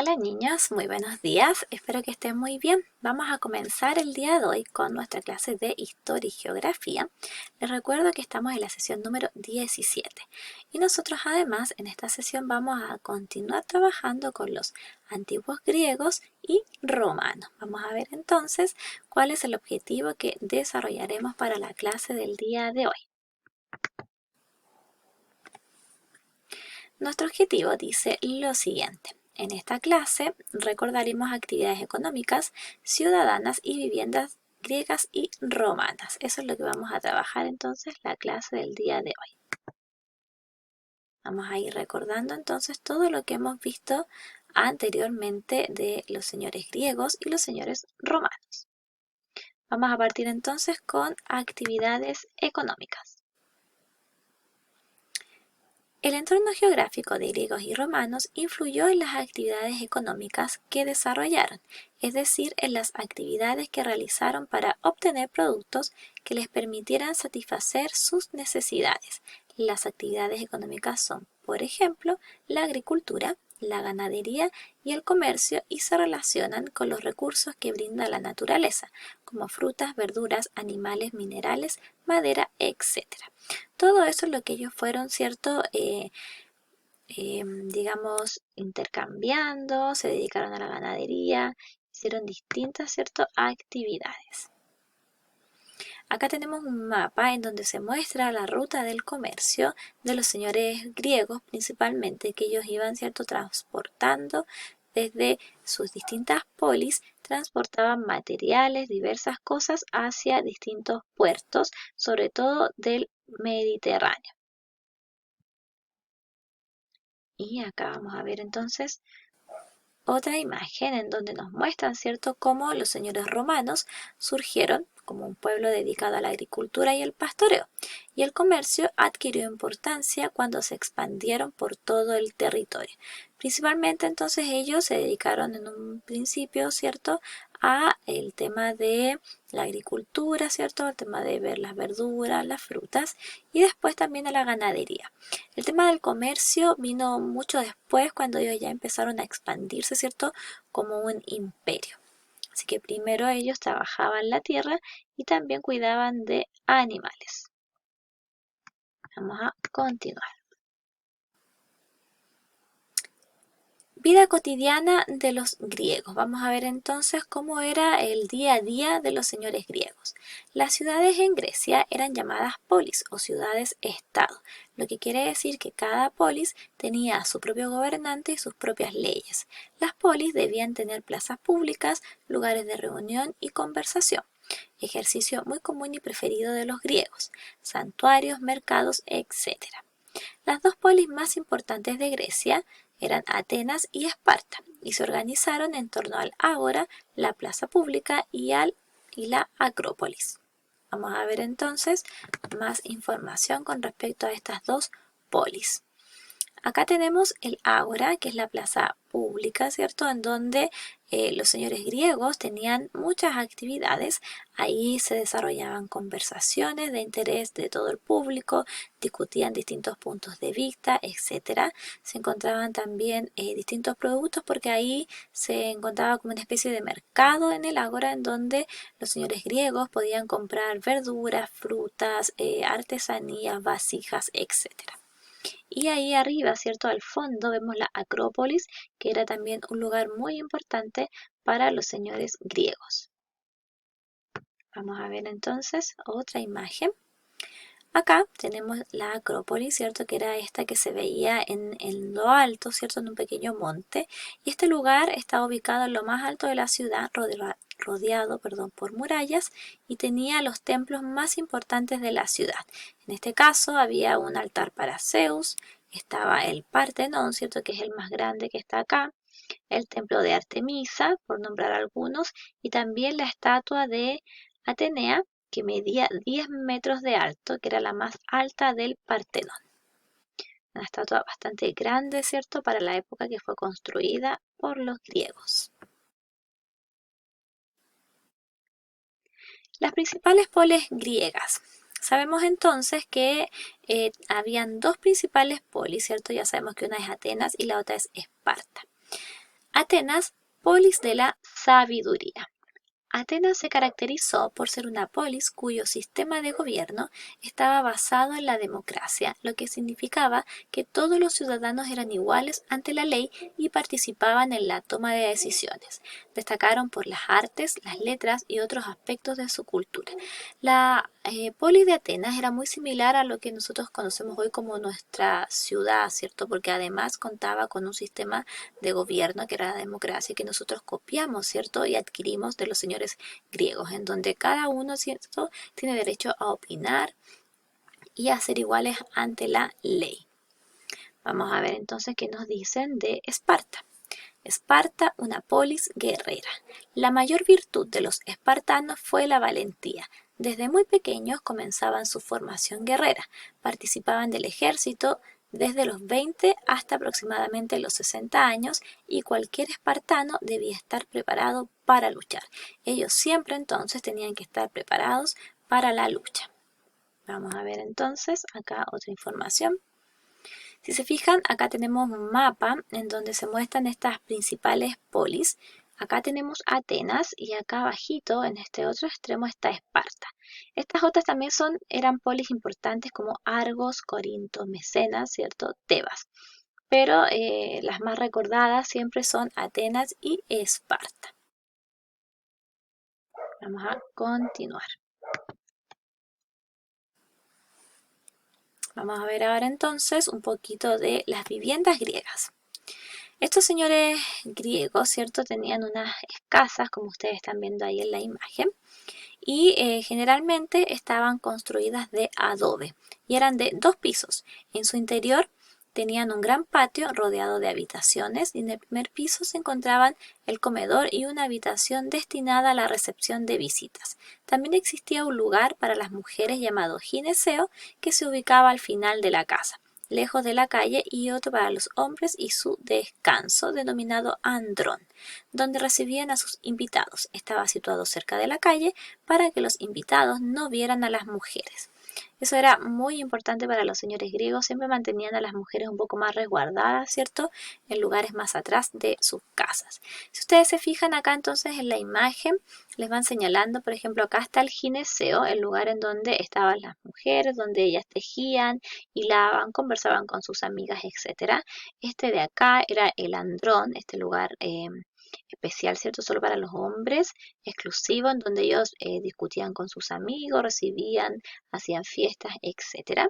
Hola niños, muy buenos días, espero que estén muy bien. Vamos a comenzar el día de hoy con nuestra clase de Historia y Geografía. Les recuerdo que estamos en la sesión número 17 y nosotros además en esta sesión vamos a continuar trabajando con los antiguos griegos y romanos. Vamos a ver entonces cuál es el objetivo que desarrollaremos para la clase del día de hoy. Nuestro objetivo dice lo siguiente. En esta clase recordaremos actividades económicas, ciudadanas y viviendas griegas y romanas. Eso es lo que vamos a trabajar entonces la clase del día de hoy. Vamos a ir recordando entonces todo lo que hemos visto anteriormente de los señores griegos y los señores romanos. Vamos a partir entonces con actividades económicas. El entorno geográfico de griegos y romanos influyó en las actividades económicas que desarrollaron, es decir, en las actividades que realizaron para obtener productos que les permitieran satisfacer sus necesidades. Las actividades económicas son, por ejemplo, la agricultura, la ganadería y el comercio y se relacionan con los recursos que brinda la naturaleza, como frutas, verduras, animales, minerales, madera, etc. Todo eso es lo que ellos fueron, ¿cierto? Digamos, intercambiando, se dedicaron a la ganadería, hicieron distintas, ¿cierto? Actividades. Acá tenemos un mapa en donde se muestra la ruta del comercio de los señores griegos, principalmente, que ellos iban, ¿cierto?, transportando desde sus distintas polis, transportaban materiales, diversas cosas hacia distintos puertos, sobre todo del Mediterráneo. Y acá vamos a ver entonces otra imagen en donde nos muestran, ¿cierto?, cómo los señores romanos surgieron como un pueblo dedicado a la agricultura y el pastoreo, y el comercio adquirió importancia cuando se expandieron por todo el territorio. Principalmente entonces ellos se dedicaron en un principio, ¿cierto?, a el tema de la agricultura, ¿cierto?, el tema de ver las verduras, las frutas, y después también a la ganadería. El tema del comercio vino mucho después, cuando ellos ya empezaron a expandirse, ¿cierto?, como un imperio. Así que primero ellos trabajaban la tierra y también cuidaban de animales. Vamos a continuar. Vida cotidiana de los griegos. Vamos a ver entonces cómo era el día a día de los señores griegos. Las ciudades en Grecia eran llamadas polis o ciudades-estado, lo que quiere decir que cada polis tenía a su propio gobernante y sus propias leyes. Las polis debían tener plazas públicas, lugares de reunión y conversación, ejercicio muy común y preferido de los griegos, santuarios, mercados, etc. Las dos polis más importantes de Grecia eran Atenas y Esparta, y se organizaron en torno al ágora, la plaza pública y la acrópolis. Vamos a ver entonces más información con respecto a estas dos polis. Acá tenemos el ágora, que es la plaza pública, ¿cierto?, en donde los señores griegos tenían muchas actividades. Ahí se desarrollaban conversaciones de interés de todo el público, discutían distintos puntos de vista, etc. Se encontraban también distintos productos, porque ahí se encontraba como una especie de mercado en el ágora, en donde los señores griegos podían comprar verduras, frutas, artesanías, vasijas, etc. Y ahí arriba, ¿cierto?, al fondo vemos la Acrópolis, que era también un lugar muy importante para los señores griegos. Vamos a ver entonces otra imagen. Acá tenemos la Acrópolis, ¿cierto?, que era esta que se veía en lo alto, ¿cierto?, en un pequeño monte. Y este lugar está ubicado en lo más alto de la ciudad, rodeado por murallas, y tenía los templos más importantes de la ciudad. En este caso había un altar para Zeus, estaba el Partenón, ¿cierto?, que es el más grande que está acá, el templo de Artemisa, por nombrar algunos, y también la estatua de Atenea, que medía 10 metros de alto, que era la más alta del Partenón. Una estatua bastante grande, ¿cierto?, para la época que fue construida por los griegos. Las principales polis griegas. Sabemos entonces que habían dos principales polis, ¿cierto? Ya sabemos que una es Atenas y la otra es Esparta. Atenas, polis de la sabiduría. Atenas se caracterizó por ser una polis cuyo sistema de gobierno estaba basado en la democracia, lo que significaba que todos los ciudadanos eran iguales ante la ley y participaban en la toma de decisiones. Destacaron por las artes, las letras y otros aspectos de su cultura. La polis de Atenas era muy similar a lo que nosotros conocemos hoy como nuestra ciudad, ¿cierto? Porque además contaba con un sistema de gobierno que era la democracia que nosotros copiamos, ¿cierto? Y adquirimos de los señores griegos, en donde cada uno, ¿cierto?, tiene derecho a opinar y a ser iguales ante la ley. Vamos a ver entonces qué nos dicen de Esparta. Esparta, una polis guerrera. La mayor virtud de los espartanos fue la valentía. Desde muy pequeños comenzaban su formación guerrera, participaban del ejército desde los 20 hasta aproximadamente los 60 años y cualquier espartano debía estar preparado para luchar. Ellos siempre entonces tenían que estar preparados para la lucha. Vamos a ver entonces acá otra información. Si se fijan, acá tenemos un mapa en donde se muestran estas principales polis. Acá tenemos Atenas y acá abajito, en este otro extremo, está Esparta. Estas otras también eran polis importantes como Argos, Corinto, Mecenas, ¿cierto? Tebas. Pero las más recordadas siempre son Atenas y Esparta. Vamos a continuar. Vamos a ver ahora entonces un poquito de las viviendas griegas. Estos señores griegos, ¿cierto?, tenían unas casas, como ustedes están viendo ahí en la imagen, y generalmente estaban construidas de adobe y eran de 2 pisos. En su interior tenían un gran patio rodeado de habitaciones y en el primer piso se encontraban el comedor y una habitación destinada a la recepción de visitas. También existía un lugar para las mujeres llamado gineceo que se ubicaba al final de la casa, lejos de la calle, y otro para los hombres y su descanso, denominado andrón, donde recibían a sus invitados. Estaba situado cerca de la calle para que los invitados no vieran a las mujeres. Eso era muy importante para los señores griegos, siempre mantenían a las mujeres un poco más resguardadas, ¿cierto?, en lugares más atrás de sus casas. Si ustedes se fijan acá entonces en la imagen, les van señalando, por ejemplo, acá está el gineceo, el lugar en donde estaban las mujeres, donde ellas tejían, hilaban, conversaban con sus amigas, etc. Este de acá era el andrón, este lugar especial, ¿cierto?, solo para los hombres, exclusivo, en donde ellos discutían con sus amigos, recibían, hacían fiestas, etc.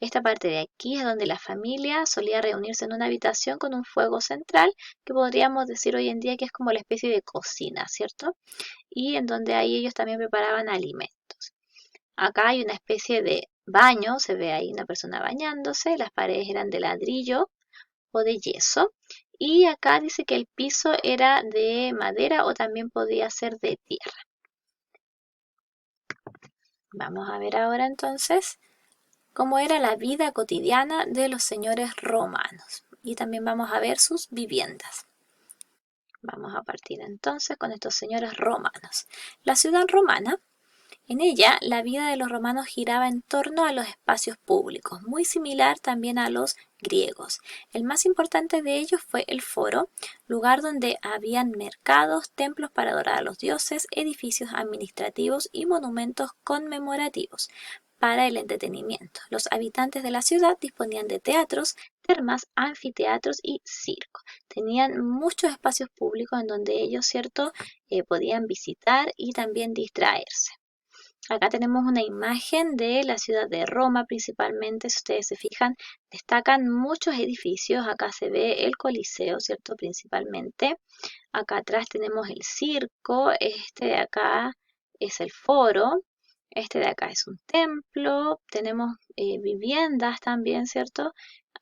Esta parte de aquí es donde la familia solía reunirse en una habitación con un fuego central, que podríamos decir hoy en día que es como la especie de cocina, ¿cierto? Y en donde ahí ellos también preparaban alimentos. Acá hay una especie de baño, se ve ahí una persona bañándose, las paredes eran de ladrillo o de yeso. Y acá dice que el piso era de madera o también podía ser de tierra. Vamos a ver ahora entonces cómo era la vida cotidiana de los señores romanos. Y también vamos a ver sus viviendas. Vamos a partir entonces con estos señores romanos. La ciudad romana, en ella la vida de los romanos giraba en torno a los espacios públicos, muy similar también a los griegos. El más importante de ellos fue el foro, lugar donde habían mercados, templos para adorar a los dioses, edificios administrativos y monumentos conmemorativos para el entretenimiento. Los habitantes de la ciudad disponían de teatros, termas, anfiteatros y circos. Tenían muchos espacios públicos en donde ellos, ¿cierto?, podían visitar y también distraerse. Acá tenemos una imagen de la ciudad de Roma principalmente, si ustedes se fijan, destacan muchos edificios, acá se ve el Coliseo, ¿cierto?, principalmente. Acá atrás tenemos el circo, este de acá es el foro, este de acá es un templo, tenemos viviendas también, ¿cierto?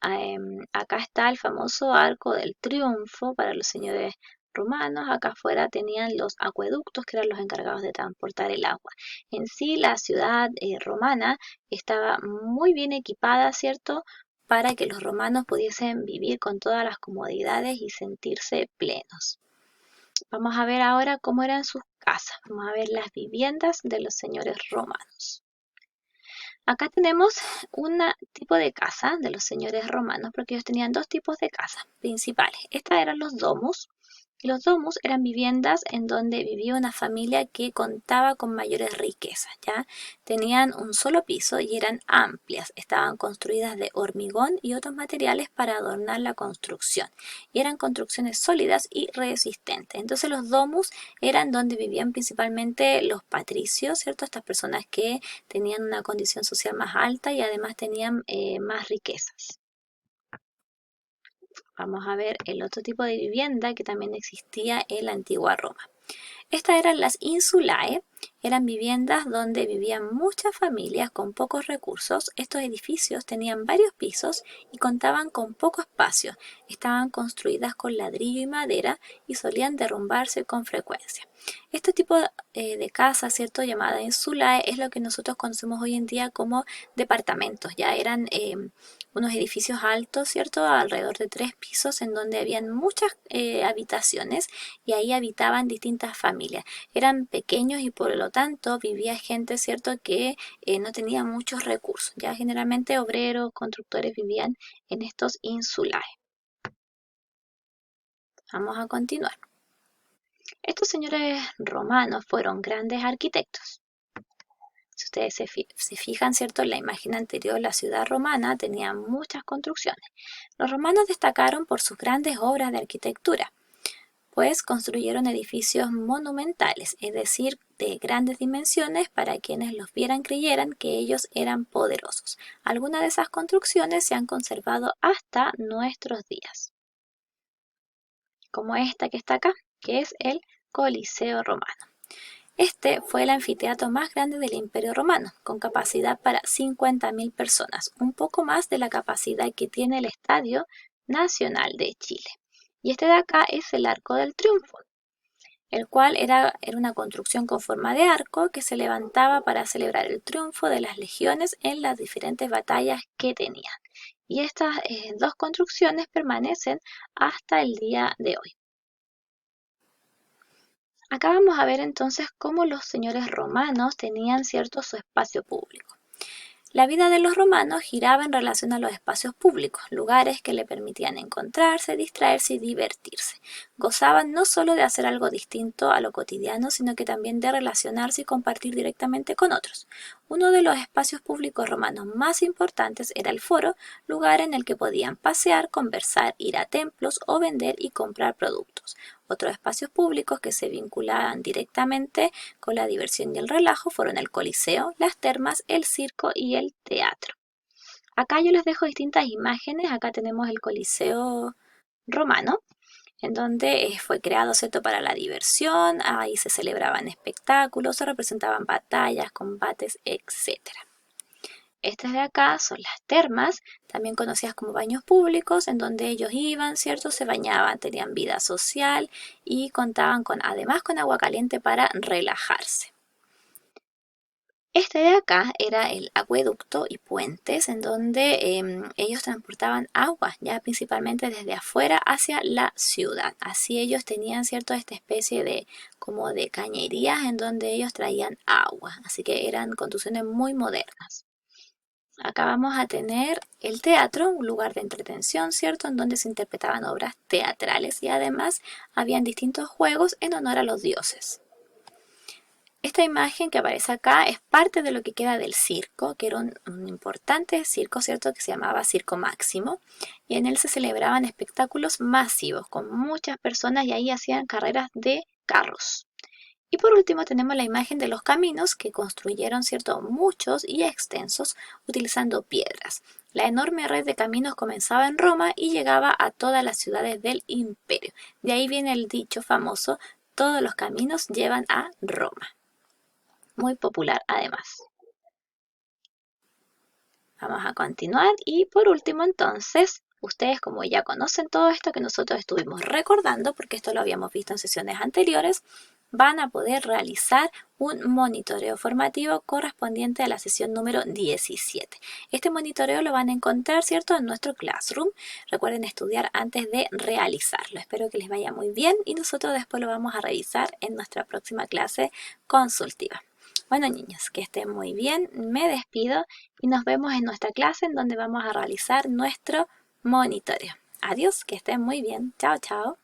Acá está el famoso Arco del Triunfo para los señores romanos. Acá afuera tenían los acueductos, que eran los encargados de transportar el agua. En sí, la ciudad romana estaba muy bien equipada, ¿cierto?, para que los romanos pudiesen vivir con todas las comodidades y sentirse plenos. Vamos a ver ahora cómo eran sus casas. Vamos a ver las viviendas de los señores romanos. Acá tenemos un tipo de casa de los señores romanos, porque ellos tenían 2 tipos de casas principales. Estas eran los domus, Y los domus eran viviendas en donde vivía una familia que contaba con mayores riquezas, ¿ya? Tenían un solo piso y eran amplias, estaban construidas de hormigón y otros materiales para adornar la construcción. Y eran construcciones sólidas y resistentes. Entonces los domus eran donde vivían principalmente los patricios, ¿cierto? Estas personas que tenían una condición social más alta y además tenían más riquezas. Vamos a ver el otro tipo de vivienda que también existía en la antigua Roma. Estas eran las insulae, eran viviendas donde vivían muchas familias con pocos recursos. Estos edificios tenían varios pisos y contaban con poco espacio. Estaban construidas con ladrillo y madera y solían derrumbarse con frecuencia. Este tipo de casa, ¿cierto? Llamada insulae, es lo que nosotros conocemos hoy en día como departamentos. Ya eran unos edificios altos, ¿cierto? Alrededor de 3 pisos en donde habían muchas habitaciones y ahí habitaban distintas familias. Eran pequeños y por lo tanto vivía gente, ¿cierto? Que no tenía muchos recursos. Ya generalmente obreros, constructores vivían en estos insulae. Vamos a continuar. Estos señores romanos fueron grandes arquitectos. Si ustedes se fijan, ¿cierto? En la imagen anterior, la ciudad romana tenía muchas construcciones. Los romanos destacaron por sus grandes obras de arquitectura, pues construyeron edificios monumentales, es decir, de grandes dimensiones para quienes los vieran creyeran que ellos eran poderosos. Algunas de esas construcciones se han conservado hasta nuestros días, como esta que está acá, que es el Coliseo Romano. Este fue el anfiteatro más grande del Imperio Romano, con capacidad para 50.000 personas, un poco más de la capacidad que tiene el Estadio Nacional de Chile. Y este de acá es el Arco del Triunfo, el cual era una construcción con forma de arco que se levantaba para celebrar el triunfo de las legiones en las diferentes batallas que tenían. Y estas dos construcciones permanecen hasta el día de hoy. Acá vamos a ver entonces cómo los señores romanos tenían cierto su espacio público. La vida de los romanos giraba en relación a los espacios públicos, lugares que le permitían encontrarse, distraerse y divertirse. Gozaban no solo de hacer algo distinto a lo cotidiano, sino que también de relacionarse y compartir directamente con otros. Uno de los espacios públicos romanos más importantes era el foro, lugar en el que podían pasear, conversar, ir a templos o vender y comprar productos. Otros espacios públicos que se vinculaban directamente con la diversión y el relajo fueron el Coliseo, las termas, el circo y el teatro. Acá yo les dejo distintas imágenes. Acá tenemos el Coliseo romano, en donde fue creado, ¿cierto?, para la diversión. Ahí se celebraban espectáculos, se representaban batallas, combates, etc. Estas de acá son las termas, también conocidas como baños públicos, en donde ellos iban, ¿cierto? Se bañaban, tenían vida social y contaban además con agua caliente para relajarse. Este de acá era el acueducto y puentes en donde ellos transportaban agua, ya principalmente desde afuera hacia la ciudad. Así ellos tenían, ¿cierto?, esta especie de como de cañerías en donde ellos traían agua. Así que eran construcciones muy modernas. Acá vamos a tener el teatro, un lugar de entretención, ¿cierto?, en donde se interpretaban obras teatrales y además habían distintos juegos en honor a los dioses. Esta imagen que aparece acá es parte de lo que queda del circo, que era un importante circo, ¿cierto?, que se llamaba Circo Máximo, y en él se celebraban espectáculos masivos con muchas personas y ahí hacían carreras de carros. Y por último tenemos la imagen de los caminos que construyeron, ¿cierto?, muchos y extensos utilizando piedras. La enorme red de caminos comenzaba en Roma y llegaba a todas las ciudades del imperio. De ahí viene el dicho famoso, todos los caminos llevan a Roma. Muy popular además. Vamos a continuar y por último entonces, ustedes como ya conocen todo esto que nosotros estuvimos recordando, porque esto lo habíamos visto en sesiones anteriores, van a poder realizar un monitoreo formativo correspondiente a la sesión número 17. Este monitoreo lo van a encontrar, ¿cierto?, en nuestro Classroom. Recuerden estudiar antes de realizarlo. Espero que les vaya muy bien y nosotros después lo vamos a revisar en nuestra próxima clase consultiva. Bueno, niños, que estén muy bien. Me despido y nos vemos en nuestra clase en donde vamos a realizar nuestro monitoreo. Adiós, que estén muy bien. Chao, chao.